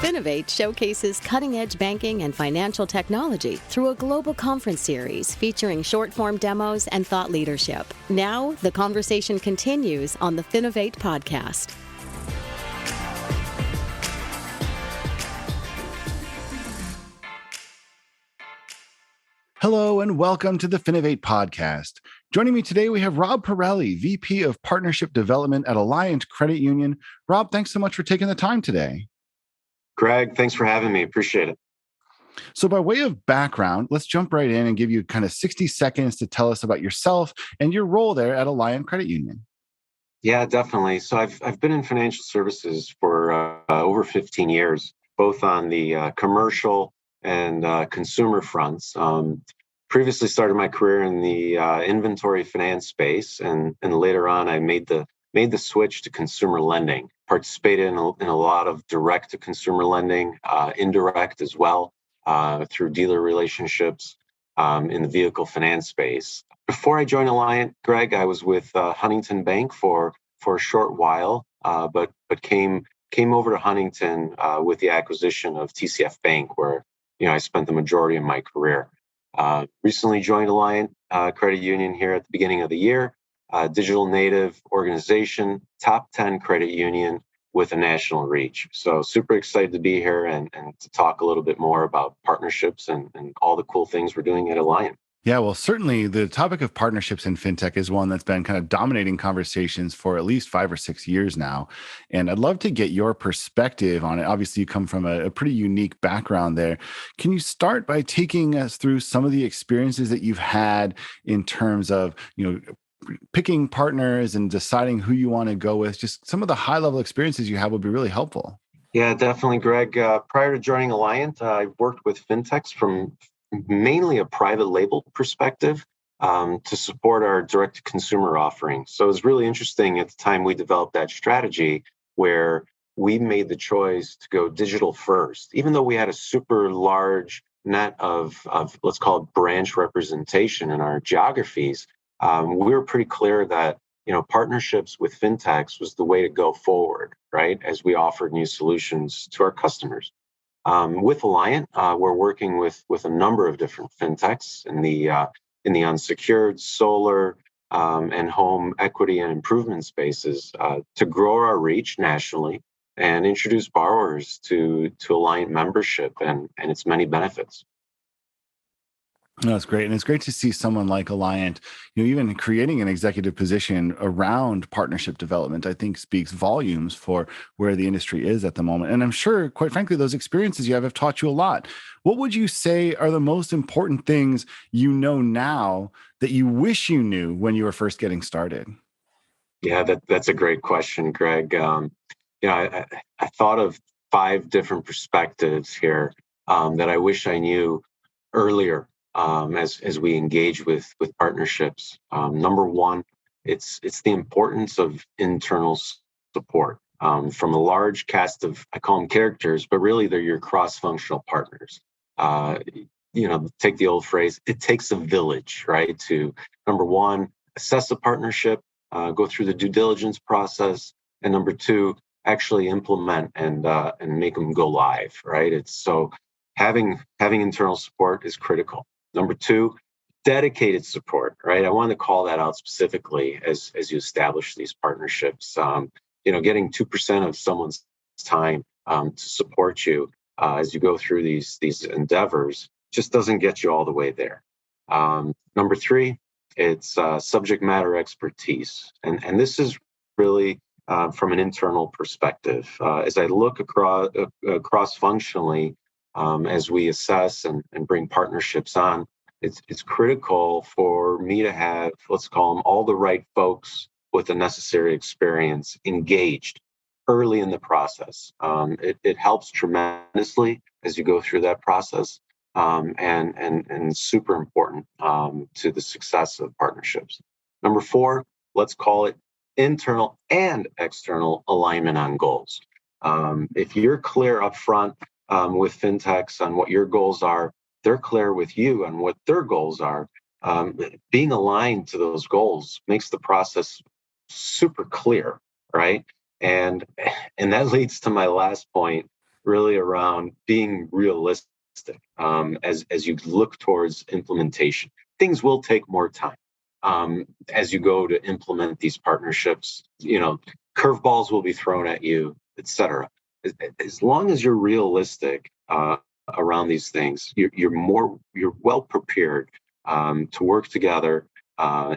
Finovate showcases cutting-edge banking and financial technology through a global conference series featuring short-form demos and thought leadership. Now, the conversation continues on the Finovate podcast. Hello and welcome to the Finovate podcast. Joining me today, we have Rob Perrelli, VP of Partnership Development at Alliant Credit Union. Rob, thanks so much for taking the time today. Greg, thanks for having me. Appreciate it. So by way of background, let's jump right in and give you kind of 60 seconds to tell us about yourself and your role there at Alliant Credit Union. Yeah, definitely. So I've been in financial services for over 15 years, both on the commercial and consumer fronts. Previously started my career in the inventory finance space, and later on I made the switch to consumer lending. Participated in a lot of direct to consumer lending, indirect as well, through dealer relationships in the vehicle finance space. Before I joined Alliant, Greg, I was with Huntington Bank for a short while, but came over to Huntington with the acquisition of TCF Bank, where I spent the majority of my career. Recently joined Alliant Credit Union here at the beginning of the year. Digital native organization, top 10 credit union with a national reach. So super excited to be here and to talk a little bit more about partnerships and all the cool things we're doing at Alliant. Yeah, well, certainly the topic of partnerships in fintech is one that's been kind of dominating conversations for at least 5 or 6 years now. And I'd love to get your perspective on it. Obviously, you come from a pretty unique background there. Can you start by taking us through some of the experiences that you've had in terms of, picking partners and deciding who you want to go with? Just some of the high-level experiences you have would be really helpful. Yeah, definitely, Greg. Prior to joining Alliant, I worked with fintechs from mainly a private label perspective to support our direct-to-consumer offering. So it was really interesting at the time we developed that strategy where we made the choice to go digital first, even though we had a super large net of let's call it branch representation in our geographies. We were pretty clear that partnerships with fintechs was the way to go forward, right? As we offered new solutions to our customers. With Alliant, we're working with a number of different fintechs in the unsecured, solar, and home equity and improvement spaces to grow our reach nationally and introduce borrowers to Alliant membership and its many benefits. No, that's great. And it's great to see someone like Alliant, even creating an executive position around partnership development, I think speaks volumes for where the industry is at the moment. And I'm sure, quite frankly, those experiences you have taught you a lot. What would you say are the most important things you know now that you wish you knew when you were first getting started? Yeah, that's a great question, Greg. I thought of 5 different perspectives here that I wish I knew earlier. As we engage with partnerships. Number one, it's the importance of internal support from a large cast of, I call them characters, but really they're your cross-functional partners. Take the old phrase, it takes a village, right? To number one, assess a partnership, go through the due diligence process, and number two, actually implement and make them go live, right? It's so having internal support is critical. Number two, dedicated support, right? I want to call that out specifically as you establish these partnerships. Getting 2% of someone's time to support you as you go through these endeavors just doesn't get you all the way there. Number three, it's subject matter expertise. And this is really from an internal perspective. As I look across functionally, as we assess and bring partnerships on, it's critical for me to have, let's call them, all the right folks with the necessary experience engaged early in the process. It helps tremendously as you go through that process, and super important to the success of partnerships. Number four, let's call it internal and external alignment on goals. If you're clear up front with fintechs on what your goals are, they're clear with you on what their goals are. Being aligned to those goals makes the process super clear, right? And that leads to my last point, really around being realistic as you look towards implementation. Things will take more time as you go to implement these partnerships. Curveballs will be thrown at you, etc. As long as you're realistic around these things, you're well prepared to work together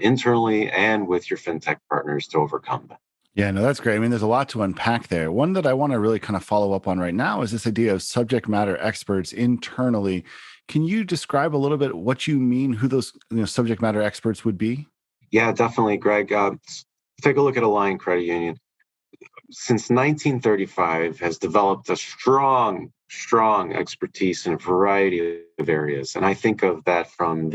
internally and with your fintech partners to overcome them. Yeah, no, that's great. I mean, there's a lot to unpack there. One that I want to really kind of follow up on right now is this idea of subject matter experts internally. Can you describe a little bit what you mean, who those subject matter experts would be? Yeah, definitely, Greg. Take a look at Alliant Credit Union. Since 1935, has developed a strong expertise in a variety of areas. And I think of that from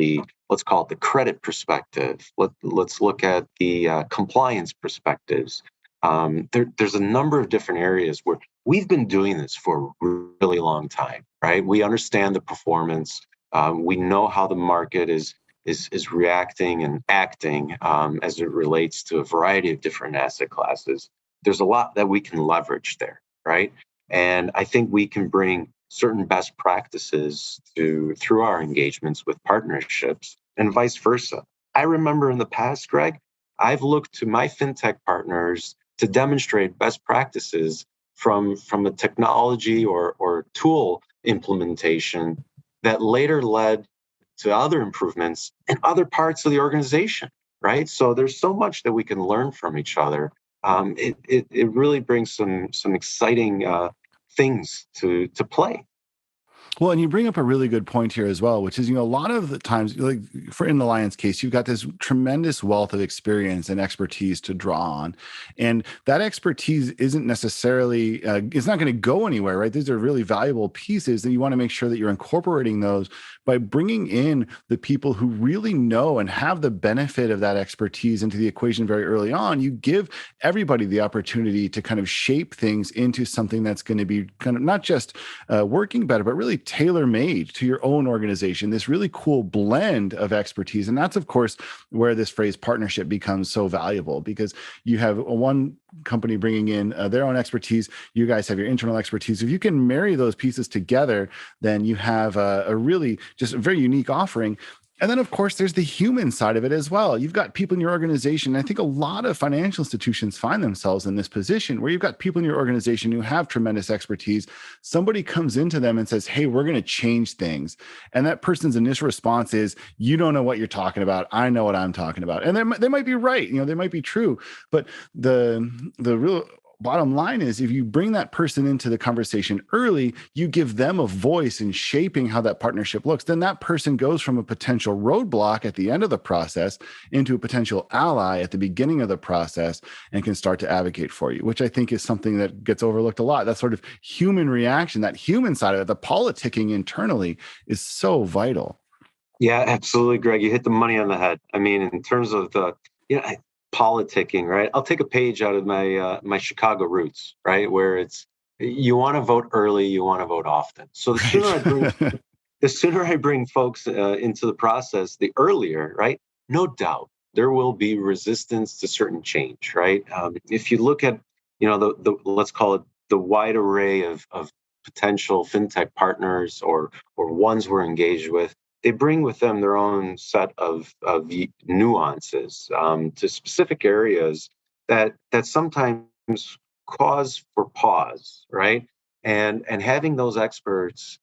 let's call it the credit perspective. Let's look at the compliance perspectives. There's a number of different areas where we've been doing this for a really long time, right? We understand the performance. We know how the market is reacting and acting as it relates to a variety of different asset classes. There's a lot that we can leverage there, right? And I think we can bring certain best practices through our engagements with partnerships and vice versa. I remember in the past, Greg, I've looked to my fintech partners to demonstrate best practices from a technology or tool implementation that later led to other improvements in other parts of the organization, right? So there's so much that we can learn from each other. It really brings some exciting things to play. Well, and you bring up a really good point here as well, which is, a lot of the times, like in the Lions case, you've got this tremendous wealth of experience and expertise to draw on. And that expertise isn't necessarily, it's not going to go anywhere, right? These are really valuable pieces that you want to make sure that you're incorporating those by bringing in the people who really know and have the benefit of that expertise into the equation very early on. You give everybody the opportunity to kind of shape things into something that's going to be kind of not just working better, but really tailor-made to your own organization, this really cool blend of expertise. And that's, of course, where this phrase partnership becomes so valuable, because you have one company bringing in their own expertise. You guys have your internal expertise. If you can marry those pieces together, then you have a really just a very unique offering. And then, of course, there's the human side of it as well. You've got people in your organization. I think a lot of financial institutions find themselves in this position where you've got people in your organization who have tremendous expertise. Somebody comes into them and says, hey, we're going to change things. And that person's initial response is, you don't know what you're talking about. I know what I'm talking about. And they might be right. They might be true. But the real bottom line is, if you bring that person into the conversation early, you give them a voice in shaping how that partnership looks, then that person goes from a potential roadblock at the end of the process into a potential ally at the beginning of the process and can start to advocate for you, which I think is something that gets overlooked a lot. That sort of human reaction, that human side of it, the politicking internally, is so vital. Yeah, absolutely, Greg. You hit the money on the head. I mean, in terms of politicking, right? I'll take a page out of my Chicago roots, right? Where it's, you want to vote early, you want to vote often. So the sooner I bring folks into the process, the earlier, right? No doubt there will be resistance to certain change, right? If you look at, the let's call it the wide array of potential fintech partners or ones we're engaged with, they bring with them their own set of nuances to specific areas that sometimes cause for pause, right? And having those experts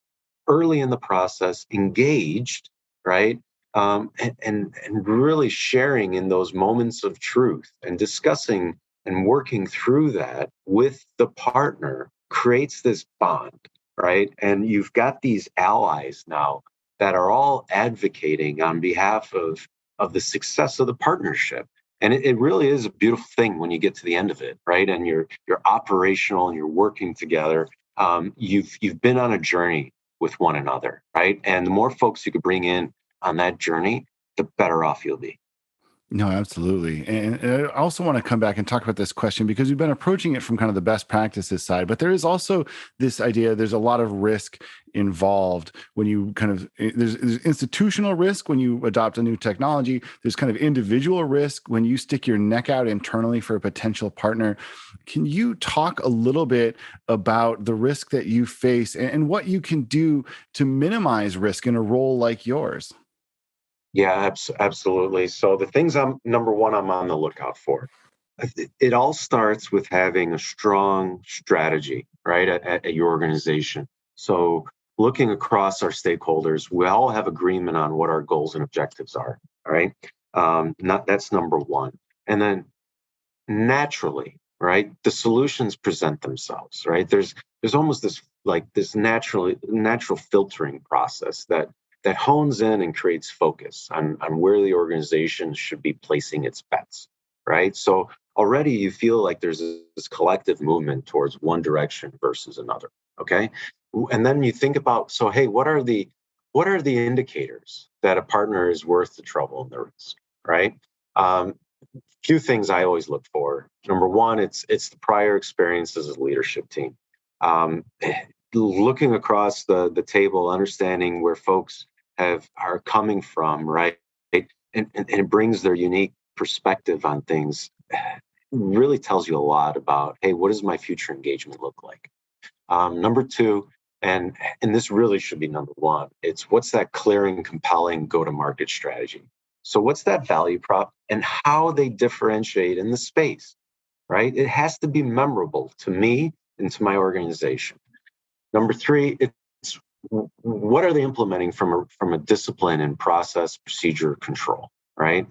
early in the process engaged, right? And really sharing in those moments of truth and discussing and working through that with the partner creates this bond, right? And you've got these allies now that are all advocating on behalf of the success of the partnership. And it really is a beautiful thing when you get to the end of it, right? And you're operational and you're working together. You've been on a journey with one another, right? And the more folks you could bring in on that journey, the better off you'll be. No, absolutely. And I also want to come back and talk about this question because we've been approaching it from kind of the best practices side, but there is also this idea there's a lot of risk involved when you kind of, there's institutional risk when you adopt a new technology. There's kind of individual risk when you stick your neck out internally for a potential partner. Can you talk a little bit about the risk that you face and what you can do to minimize risk in a role like yours? Yeah, absolutely. So the things I'm number one, I'm on the lookout for. It all starts with having a strong strategy, right, at your organization. So looking across our stakeholders, we all have agreement on what our goals and objectives are. All right, not that's number one, and then naturally, right, the solutions present themselves. Right, there's almost this like this natural filtering process that hones in and creates focus on where the organization should be placing its bets, right? So already you feel like there's this collective movement towards one direction versus another, okay? And then you think about, so hey, what are the indicators that a partner is worth the trouble and the risk, right? Few things I always look for. Number one, it's the prior experiences as a leadership team. Um, Looking across the table, understanding where folks are coming from, right? And it brings their unique perspective on things. Really tells you a lot about, hey, what does my future engagement look like? Number two, and this really should be number one, it's what's that clear and compelling go-to-market strategy. So what's that value prop and how they differentiate in the space, right? It has to be memorable to me and to my organization. Number three, it's what are they implementing from a discipline and process, procedure, control, right?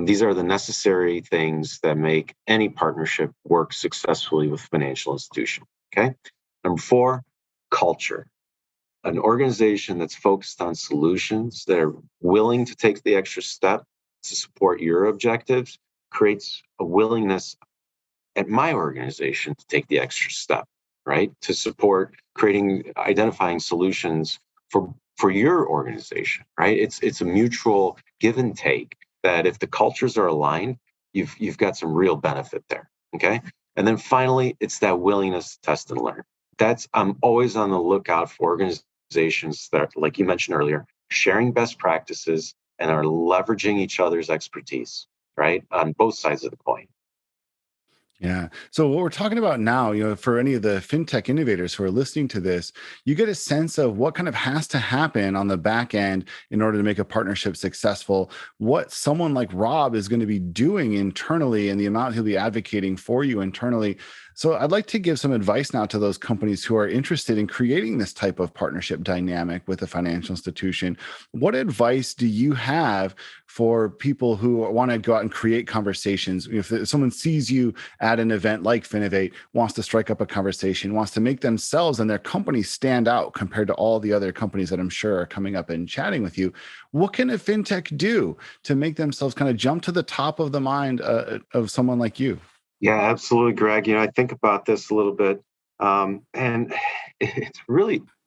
These are the necessary things that make any partnership work successfully with financial institution, okay? Number four, culture. An organization that's focused on solutions that are willing to take the extra step to support your objectives creates a willingness at my organization to take the extra step, right? To support identifying solutions for your organization, right? It's a mutual give and take that if the cultures are aligned, you've got some real benefit there. Okay. And then finally, it's that willingness to test and learn. I'm always on the lookout for organizations that, like you mentioned earlier, sharing best practices and are leveraging each other's expertise, right? On both sides of the coin. Yeah. So what we're talking about now, for any of the fintech innovators who are listening to this, you get a sense of what kind of has to happen on the back end in order to make a partnership successful, what someone like Rob is going to be doing internally and the amount he'll be advocating for you internally. So I'd like to give some advice now to those companies who are interested in creating this type of partnership dynamic with a financial institution. What advice do you have for people who want to go out and create conversations? If someone sees you at an event like Finovate, wants to strike up a conversation, wants to make themselves and their company stand out compared to all the other companies that I'm sure are coming up and chatting with you, what can a fintech do to make themselves kind of jump to the top of the mind of someone like you? Yeah, absolutely, Greg. I think about this a little bit, and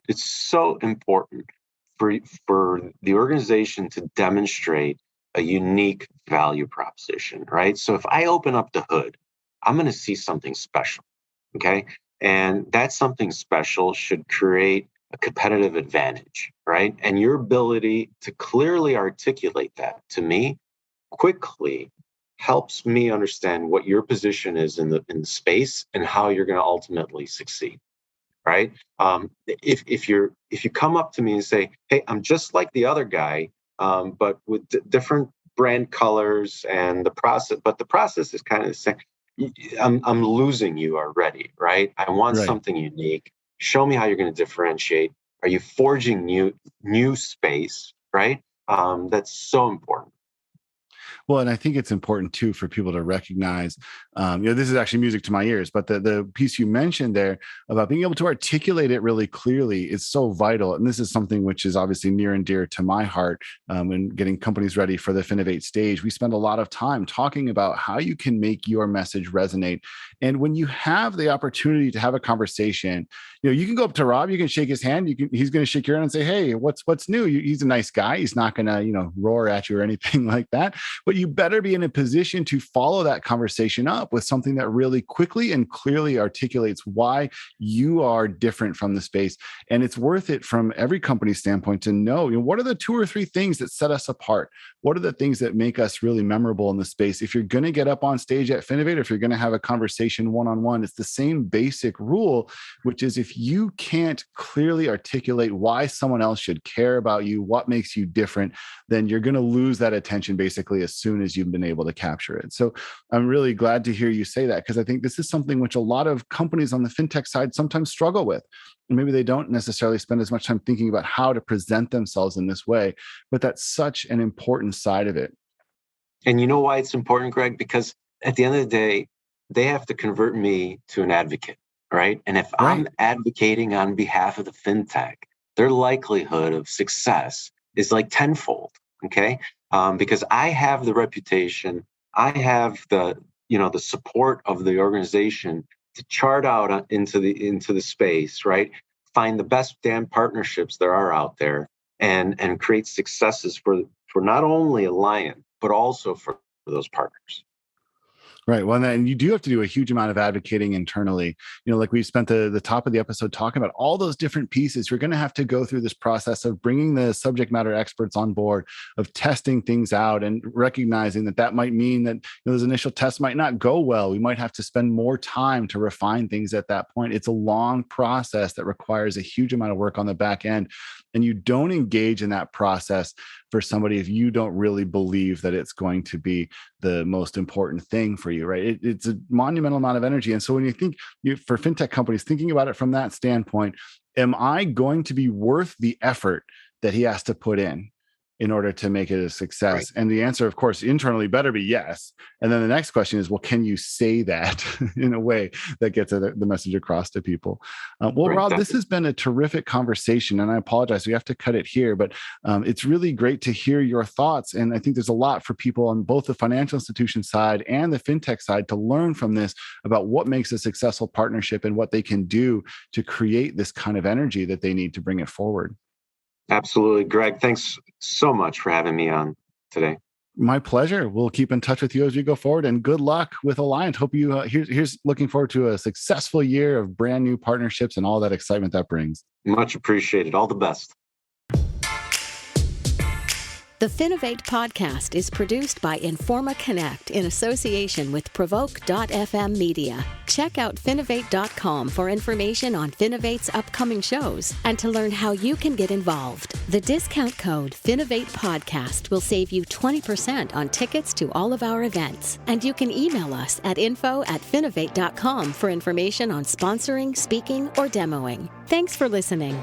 it's so important for for the organization to demonstrate a unique value proposition, right? So if I open up the hood, I'm going to see something special, okay? And that something special should create a competitive advantage, right? And your ability to clearly articulate that to me quickly helps me understand what your position is in the space and how you're going to ultimately succeed, right? If you come up to me and say, hey, I'm just like the other guy, but with different brand colors and the process is kind of the same. I'm losing you already, right? I want Right. something unique. Show me how you're going to differentiate. Are you forging new space, right? That's so important. Well, and I think it's important too for people to recognize, this is actually music to my ears, but the piece you mentioned there about being able to articulate it really clearly is so vital. And this is something which is obviously near and dear to my heart. And getting companies ready for the Finovate stage, we spend a lot of time talking about how you can make your message resonate. And when you have the opportunity to have a conversation, you can go up to Rob, you can shake his hand, he's going to shake your hand and say, hey, what's new? He's a nice guy. He's not going to, roar at you or anything like that. But you better be in a position to follow that conversation up with something that really quickly and clearly articulates why you are different from the space. And it's worth it from every company's standpoint to know, what are the 2 or 3 things that set us apart? What are the things that make us really memorable in the space? If you're going to get up on stage at Finovate, if you're going to have a conversation one-on-one, it's the same basic rule, which is if you can't clearly articulate why someone else should care about you, what makes you different, then you're going to lose that attention basically as soon as you've been able to capture it. So I'm really glad to hear you say that, because I think this is something which a lot of companies on the fintech side sometimes struggle with. And maybe they don't necessarily spend as much time thinking about how to present themselves in this way, but that's such an important side of it. And you know why it's important, Greg? Because at the end of the day, they have to convert me to an advocate, right? And if I'm advocating on behalf of the fintech, their likelihood of success is like tenfold, okay? Because I have the reputation, I have the support of the organization to chart out into the space, right? Find the best damn partnerships there are out there, and create successes for not only Alliant, but also for those partners. Right. Well, and you do have to do a huge amount of advocating internally. Like we spent the top of the episode talking about all those different pieces. You're going to have to go through this process of bringing the subject matter experts on board, of testing things out, and recognizing that might mean that those initial tests might not go well. We might have to spend more time to refine things at that point. It's a long process that requires a huge amount of work on the back end. And you don't engage in that process for somebody if you don't really believe that it's going to be the most important thing for you, right? It's a monumental amount of energy. And so when you think for fintech companies, thinking about it from that standpoint, am I going to be worth the effort that he has to put in order to make it a success? Right. And the answer, of course, internally better be yes. And then the next question is, well, can you say that in a way that gets the message across to people? Well, Rob, this has been a terrific conversation, and I apologize, we have to cut it here, but it's really great to hear your thoughts. And I think there's a lot for people on both the financial institution side and the fintech side to learn from this about what makes a successful partnership and what they can do to create this kind of energy that they need to bring it forward. Absolutely. Greg, thanks so much for having me on today. My pleasure. We'll keep in touch with you as we go forward, and good luck with Alliant. Hope you, here's looking forward to a successful year of brand new partnerships and all that excitement that brings. Much appreciated. All the best. The Finovate podcast is produced by Informa Connect in association with Provoke.fm Media. Check out Finovate.com for information on Finovate's upcoming shows and to learn how you can get involved. The discount code Finovate Podcast will save you 20% on tickets to all of our events. And you can email us at info@Finovate.com for information on sponsoring, speaking, or demoing. Thanks for listening.